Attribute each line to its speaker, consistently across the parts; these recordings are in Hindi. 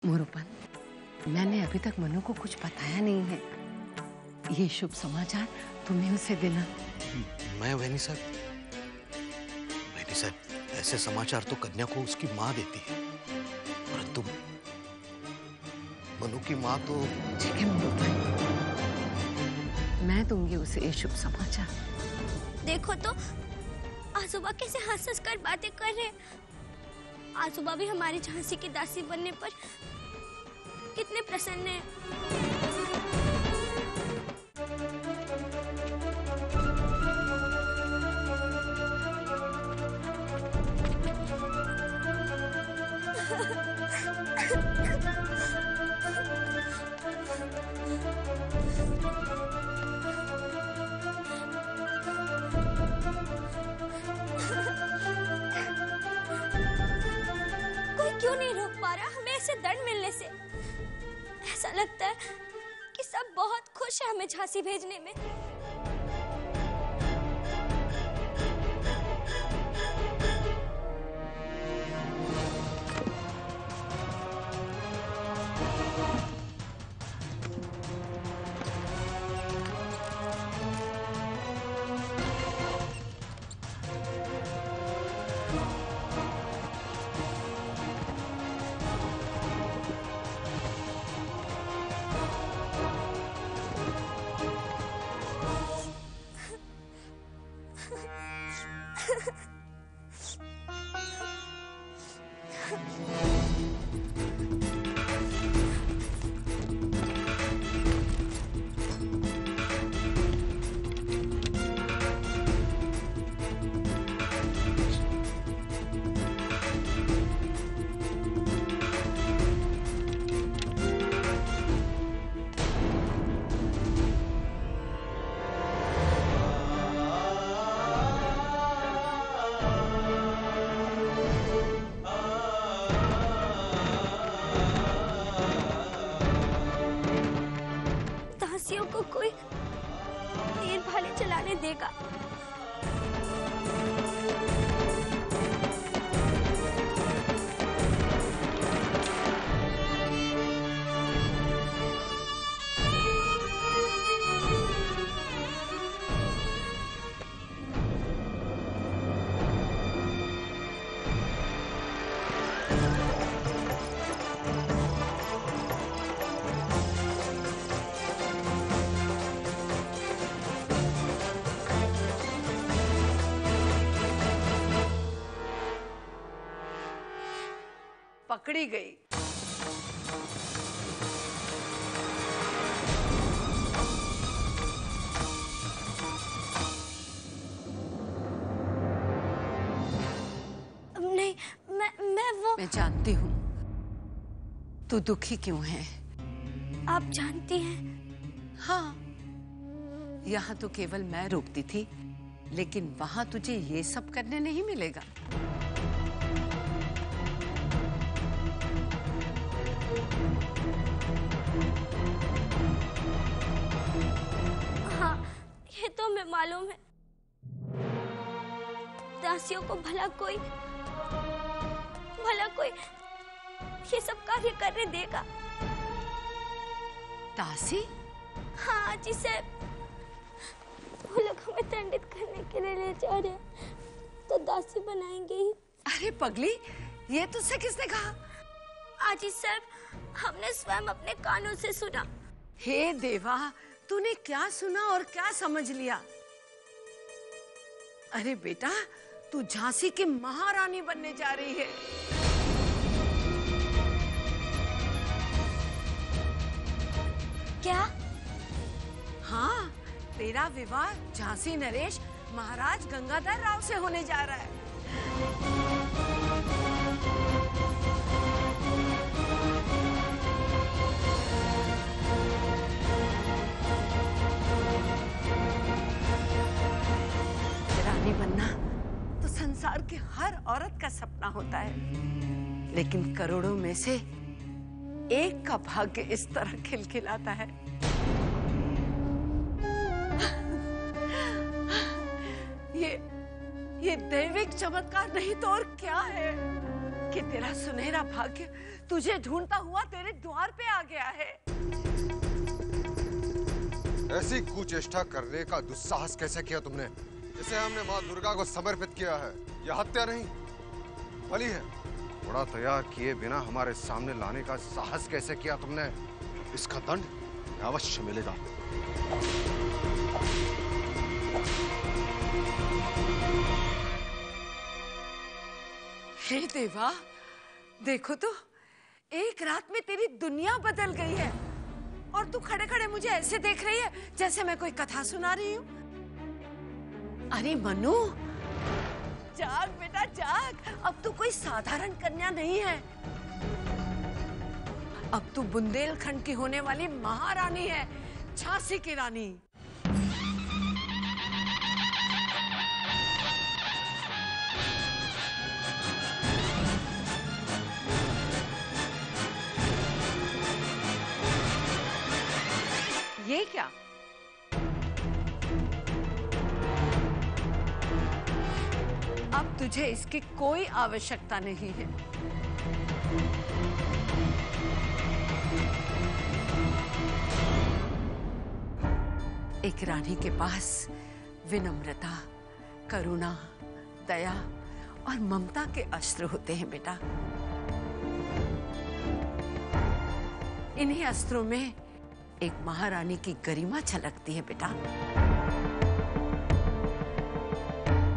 Speaker 1: मोरूपन, मैंने अभी तक मनु को कुछ बताया नहीं है। ये शुभ समाचार तुम्हें उसे देना।
Speaker 2: मैं वैनी साहब, ऐसे समाचार तो कन्या को उसकी माँ देती है, परंतु मनु की माँ तो।
Speaker 1: ठीक है मोरूपन, मैं दूंगी उसे ये शुभ समाचार।
Speaker 3: देखो तो आजूबा कैसे हंस कर बातें कर रहे हैं। आजूबा भी हमारी झांसी की दासी बनने पर कितने प्रसन्न हैं। क्यों नहीं रोक पा रहा हमें ऐसे दंड मिलने से? ऐसा लगता है कि सब बहुत खुश है हमें झांसी भेजने में। को कोई तीर भाले चलाने देगा।
Speaker 1: पकड़ी गई।
Speaker 3: नहीं, मैं वो।
Speaker 1: मैं जानती हूँ तू दुखी क्यों है।
Speaker 3: आप जानती हैं?
Speaker 1: हाँ, यहाँ तो केवल मैं रोकती थी, लेकिन वहां तुझे ये सब करने नहीं मिलेगा।
Speaker 3: हाँ, ये तो मैं मालूम है। दासियों को भला कोई ये सब कार्य करने देगा?
Speaker 1: दासी?
Speaker 3: हाँ जी सर, वो लोग हमें दंडित करने के लिए ले जा रहे हैं, तो दासी बनाएंगे ही।
Speaker 1: अरे पगली, ये तुझसे किसने कहा?
Speaker 3: आजी सर, हमने स्वयं अपने कानों से सुना।
Speaker 1: हे देवा, तूने क्या सुना और क्या समझ लिया? अरे बेटा, तू झांसी की महारानी बनने जा रही है।
Speaker 3: क्या?
Speaker 1: हाँ, तेरा विवाह झांसी नरेश महाराज गंगाधर राव से होने जा रहा है। रानी बनना तो संसार की हर औरत का सपना होता है, लेकिन करोड़ों में से एक का भाग्य इस तरह खिलखिलाता है। ये दैविक चमत्कार नहीं तो और क्या है? कि तेरा सुनहरा भाग्य तुझे ढूंढता हुआ तेरे द्वार पे आ गया है।
Speaker 4: ऐसी कुचेष्टा करने का दुस्साहस कैसे किया तुमने? इसे हमने माँ दुर्गा को समर्पित किया है। यह हत्या नहीं बलि है। घोड़ा तैयार किए बिना हमारे सामने लाने का साहस कैसे किया तुमने?
Speaker 2: इसका दंड अवश्य मिलेगा।
Speaker 1: हे देवा, देखो तो एक रात में तेरी दुनिया बदल गई है और तू खड़े खड़े मुझे ऐसे देख रही है जैसे मैं कोई कथा सुना रही हूँ। अरे मनु, जाग बेटा जाग, अब तू कोई साधारण कन्या नहीं है। अब तू बुंदेलखंड की होने वाली महारानी है, झांसी की रानी। ये क्या? अब तुझे इसकी कोई आवश्यकता नहीं है। एक रानी के पास विनम्रता, करुणा, दया और ममता के अस्त्र होते हैं बेटा। इन्हीं अस्त्रों में एक महारानी की गरिमा झलकती है बेटा।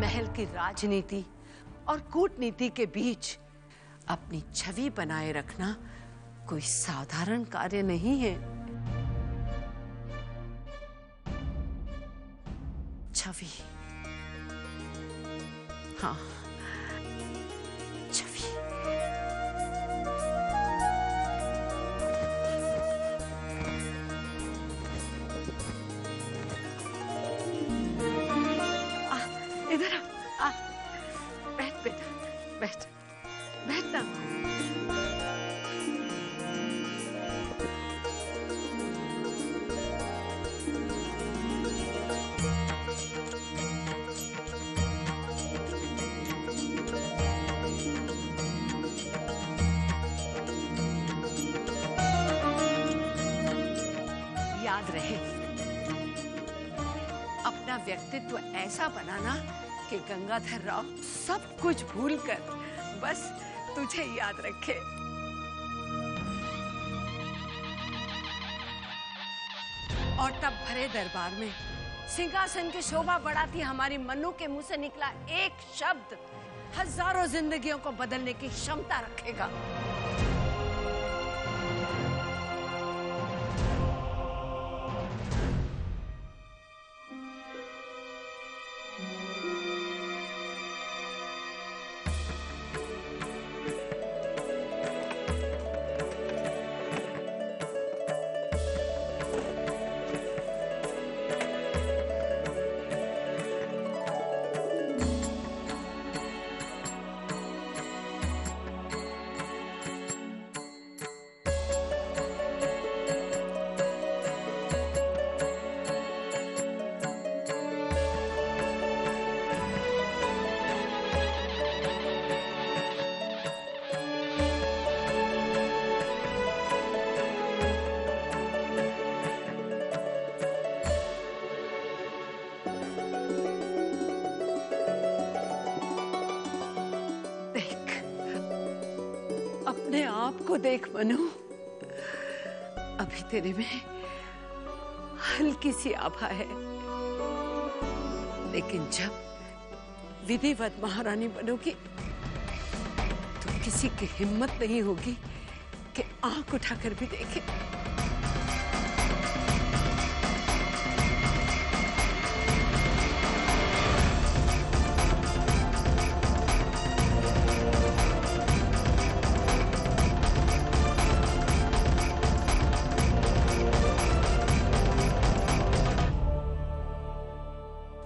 Speaker 1: महल की राजनीति और कूटनीति के बीच अपनी छवि बनाए रखना कोई साधारण कार्य नहीं है। छवि, हाँ, छवि। इधर आ, बैठ बेटा, बैठ, बैठ ना। याद रहे, अपना व्यक्तित्व ऐसा बनाना कि गंगाधर राव सब कुछ भूलकर बस तुझे याद रखे। और तब भरे दरबार में सिंहासन की शोभा बढ़ाती हमारी मनु के मुंह से निकला एक शब्द हजारों जिंदगियों को बदलने की क्षमता रखेगा। अपने आप को देख मनु, अभी तेरे में हल्की सी आभा है, लेकिन जब विधिवत महारानी बनोगी तो किसी की हिम्मत नहीं होगी कि आंख उठाकर भी देखे।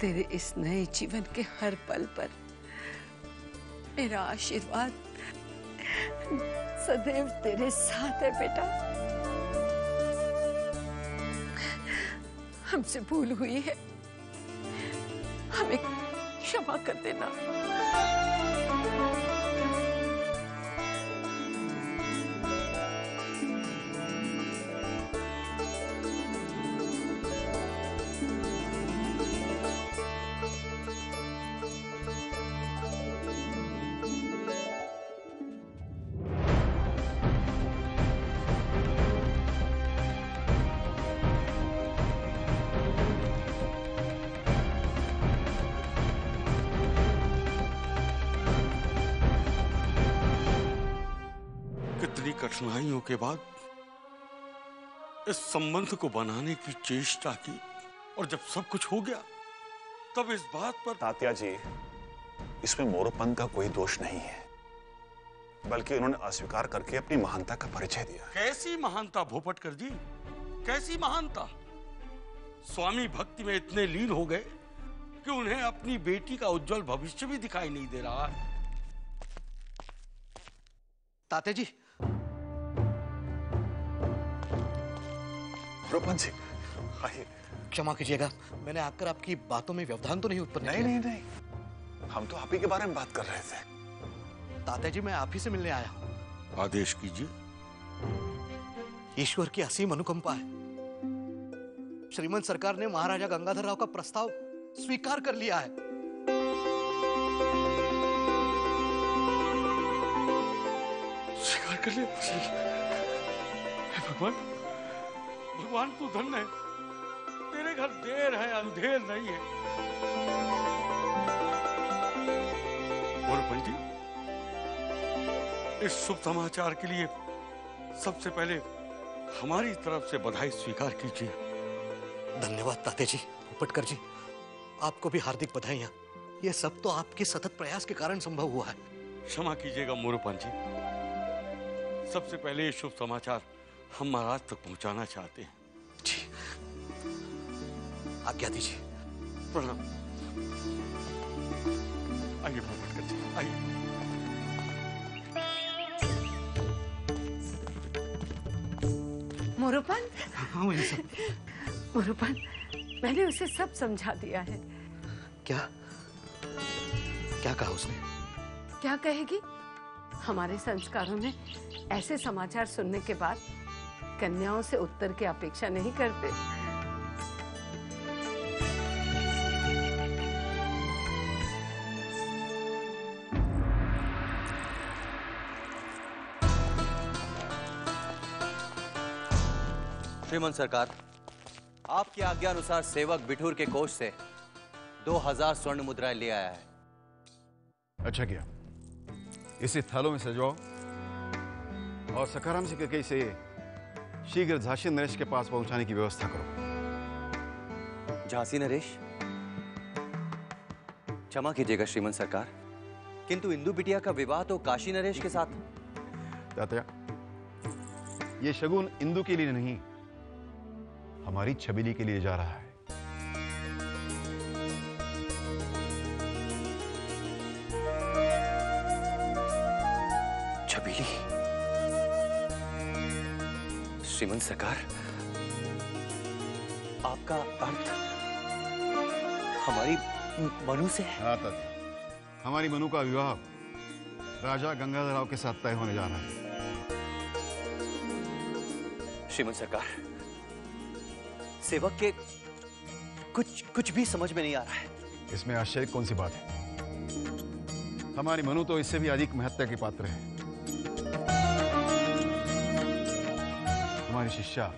Speaker 1: तेरे इस नए जीवन के हर पल पर मेरा आशीर्वाद सदैव तेरे साथ है बेटा। हमसे भूल हुई है, हमें क्षमा कर देना।
Speaker 5: कठिनाइयों के बाद इस संबंध को बनाने की चेष्टा की, और जब सब कुछ हो गया तब इस बात पर।
Speaker 6: तात्या जी, इसमें मोरोपंत का कोई दोष नहीं है, बल्कि उन्होंने अस्वीकार करके अपनी महानता का परिचय दिया।
Speaker 5: कैसी महानता भोपटकर जी, कैसी महानता? स्वामी भक्ति में इतने लीन हो गए कि उन्हें अपनी बेटी का उज्जवल भविष्य भी दिखाई नहीं दे रहा है।
Speaker 2: तात्या जी,
Speaker 6: मोरोपंत जी, आइए।
Speaker 2: क्षमा कीजिएगा, मैंने आकर आपकी बातों में व्यवधान तो नहीं उत्पन्न
Speaker 6: नहीं
Speaker 2: किया?
Speaker 6: नहीं नहीं, हम तो आप ही के बारे में बात कर रहे थे।
Speaker 2: तात्या जी, मैं आप ही से मिलने आया हूं।
Speaker 5: आदेश कीजिए।
Speaker 2: ईश्वर की असीम अनुकंपा है, श्रीमंत सरकार ने महाराजा गंगाधर राव का प्रस्ताव स्वीकार कर लिया है।
Speaker 5: स्वीकार कर लिया? हे भगवान, भगवान तू धन्य है, तेरे घर देर है अंधेर नहीं है। मोरोपंत जी, इस शुभ समाचार के लिए सबसे पहले हमारी तरफ से बधाई स्वीकार कीजिए।
Speaker 2: धन्यवाद तात्या जी, भोपटकर जी, आपको भी हार्दिक बधाइयां। ये सब तो आपके सतत प्रयास के कारण संभव हुआ है।
Speaker 5: क्षमा कीजिएगा मोरोपंत जी, सबसे पहले ये शुभ समाचार हम महाराज तक पहुंचाना चाहते हैं।
Speaker 2: जी, आज्ञा दीजिए।
Speaker 5: प्रणाम। आइए भोपटकर जी, आइए।
Speaker 1: मोरोपंत,
Speaker 2: हाँ,
Speaker 1: मोरोपंत, मैंने उसे सब समझा दिया है।
Speaker 2: क्या क्या कहा उसने?
Speaker 1: क्या कहेगी? हमारे संस्कारों में ऐसे समाचार सुनने के बाद कन्याओं से उत्तर की अपेक्षा नहीं करते।
Speaker 7: श्रीमंत सरकार, आपकी आज्ञा अनुसार सेवक बिठूर के कोष से 2000 स्वर्ण मुद्राएं ले आया है।
Speaker 6: अच्छा किया, इसे थालों में सजवाओ और सखाराम से कहके इसे शीघ्र झांसी नरेश के पास पहुंचाने की व्यवस्था करो।
Speaker 7: झांसी नरेश? क्षमा कीजिएगा श्रीमंत सरकार, किंतु इंदु बिटिया का विवाह तो काशी नरेश के साथ।
Speaker 6: तात्या, ये शगुन इंदु के लिए नहीं, हमारी छबीली के लिए जा रहा है।
Speaker 7: छबीली? श्रीमंत सरकार, आपका अर्थ हमारी मनु से है?
Speaker 6: हाँ तात्या, हमारी मनु का विवाह राजा गंगाधर राव के साथ तय होने जा रहा है।
Speaker 7: श्रीमंत सरकार, सेवक के कुछ भी समझ में नहीं आ रहा है।
Speaker 6: इसमें आश्चर्य कौन सी बात है? हमारी मनु तो इससे भी अधिक महत्व के पात्र है। हमारी शिष्या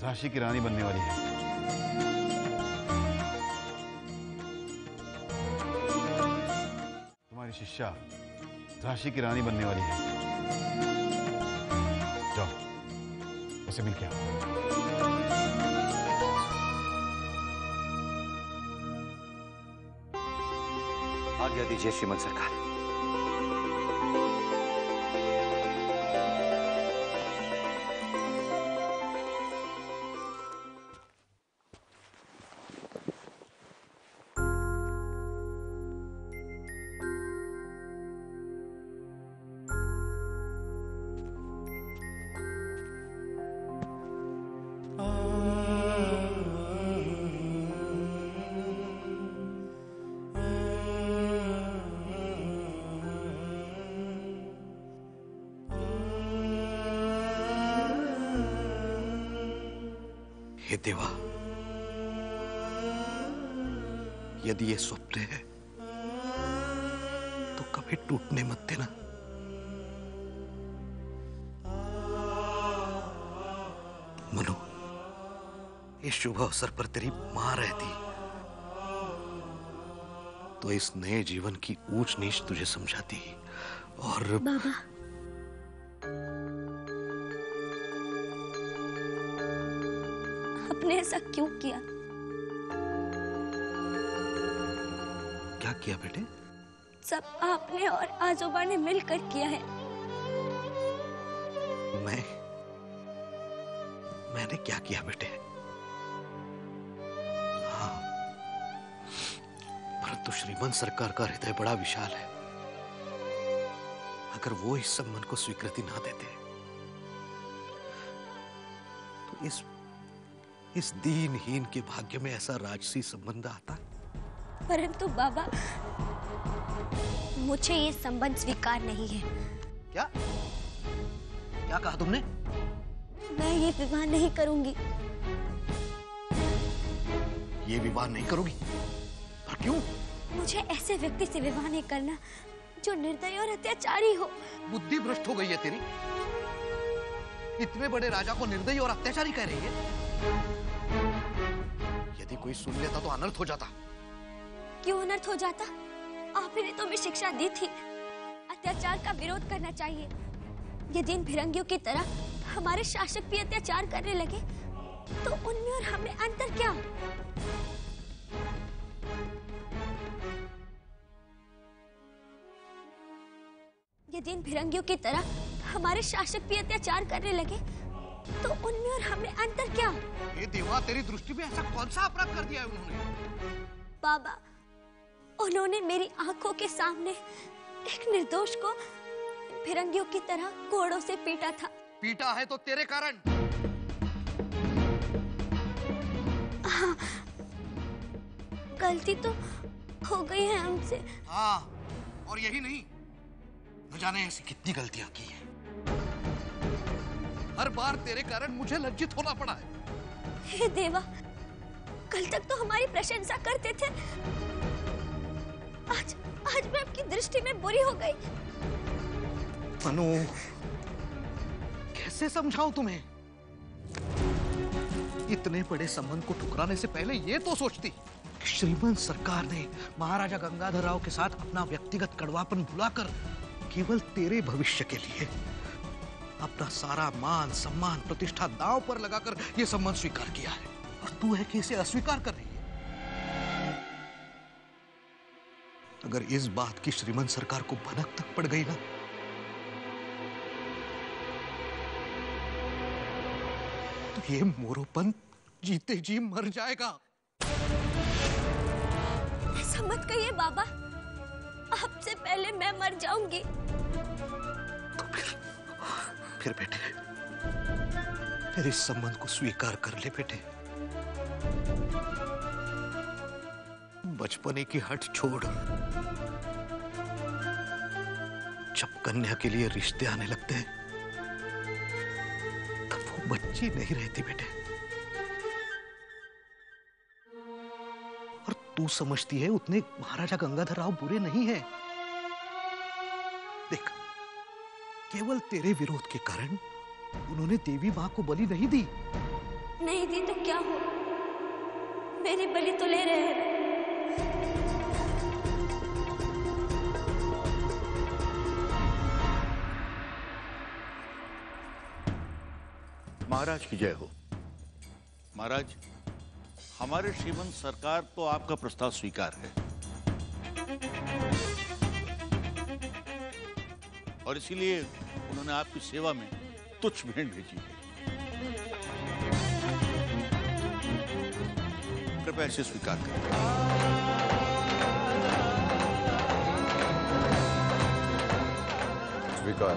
Speaker 6: झांसी की रानी बनने वाली है। हमारी शिष्या झांसी की रानी बनने वाली है। जाओ, उसे मिल के आओ।
Speaker 7: आज्ञा दीजिए श्रीमंत सरकार।
Speaker 2: हे देवा, यदि ये स्वप्न है तो कभी टूटने मत देना। मनु, इस शुभ अवसर पर तेरी मां रहती तो इस नए जीवन की ऊंच नीच तुझे समझाती। और
Speaker 3: बाबा, आपने ऐसा क्यों किया?
Speaker 2: क्या किया बेटे?
Speaker 3: सब आपने और आजोबा ने मिलकर किया है।
Speaker 2: मैंने क्या किया बेटे? हाँ, परंतु श्रीमंत सरकार का हृदय बड़ा विशाल है। अगर वो इस संबंध को स्वीकृति ना देते तो इस दीनहीन के भाग्य में ऐसा राजसी संबंध आता।
Speaker 3: परंतु बाबा, मुझे ये संबंध स्वीकार नहीं है।
Speaker 2: क्या कहा तुमने?
Speaker 3: मैं ये विवाह नहीं करूंगी।
Speaker 2: ये विवाह नहीं करोगी? पर क्यों?
Speaker 3: मुझे ऐसे व्यक्ति से विवाह नहीं करना जो निर्दयी और अत्याचारी हो।
Speaker 2: बुद्धि भ्रष्ट हो गई है तेरी। इतने बड़े राजा को निर्दयी और अत्याचारी कह रही है। यदि कोई सुन लेता तो अनर्थ हो जाता।
Speaker 3: क्यों अनर्थ हो जाता? आप ही ने तो हमें शिक्षा दी थी, अत्याचार का विरोध करना चाहिए। यदि इन भिरंगियों की तरह हमारे शासक भी अत्याचार करने लगे तो उनमें और हमें अंतर क्या? यदि इन भिरंगियों की तरह हमारे शासक भी अत्याचार करने लगे तो उनमें और हमें अंतर क्या?
Speaker 2: ये देवा, तेरी दृष्टि में ऐसा कौन सा अपराध कर दिया है उन्होंने?
Speaker 3: बाबा, उन्होंने मेरी आंखों के सामने एक निर्दोष को फिरंगियों की तरह कोड़ों से पीटा था।
Speaker 2: पीटा है तो तेरे कारण।
Speaker 3: हाँ, गलती तो हो गई है हमसे।
Speaker 2: हाँ, और यही नहीं, न जाने ऐसी कितनी गलतियां की हैं। हर बार तेरे कारण मुझे लज्जित होना पड़ा है।
Speaker 3: हे देवा, कल तक तो हमारी प्रशंसा करते थे, आज मैं आपकी दृष्टि में बुरी हो गई।
Speaker 2: मनु, कैसे समझाऊं तुम्हें? इतने बड़े संबंध को ठुकराने से पहले ये तो सोचती कि श्रीमंत सरकार ने महाराजा गंगाधर राव के साथ अपना व्यक्तिगत कड़वापन भुलाकर केवल तेरे भविष्य के लिए अपना सारा मान सम्मान प्रतिष्ठा दांव पर लगाकर यह संबंध स्वीकार किया है, और तू है कि इसे अस्वीकार कर रही है। अगर इस बात की श्रीमंत सरकार को भनक तक पड़ गई ना, तो ये मोरोपन जीते जी मर जाएगा।
Speaker 3: ऐसा मत कहिए बाबा, आपसे पहले मैं मर जाऊंगी।
Speaker 2: तो फिर बेटे, फिर इस संबंध को स्वीकार कर ले बेटे। बचपने की हट छोड़। जब कन्या के लिए रिश्ते आने लगते हैं तब वो बच्ची नहीं रहती बेटे। और तू समझती है उतने महाराजा गंगाधर राव बुरे नहीं है। देख, केवल तेरे विरोध के कारण उन्होंने देवी मां को बलि नहीं दी।
Speaker 3: नहीं दी तो क्या हो, मेरी बलि तो ले रहे हैं।
Speaker 8: महाराज की जय हो। महाराज, हमारे श्रीमंत सरकार तो आपका प्रस्ताव स्वीकार है, और इसीलिए उन्होंने आपकी सेवा में तुच्छ भेंट भेजी है। कृपया इसे स्वीकार करें।
Speaker 4: स्वीकार।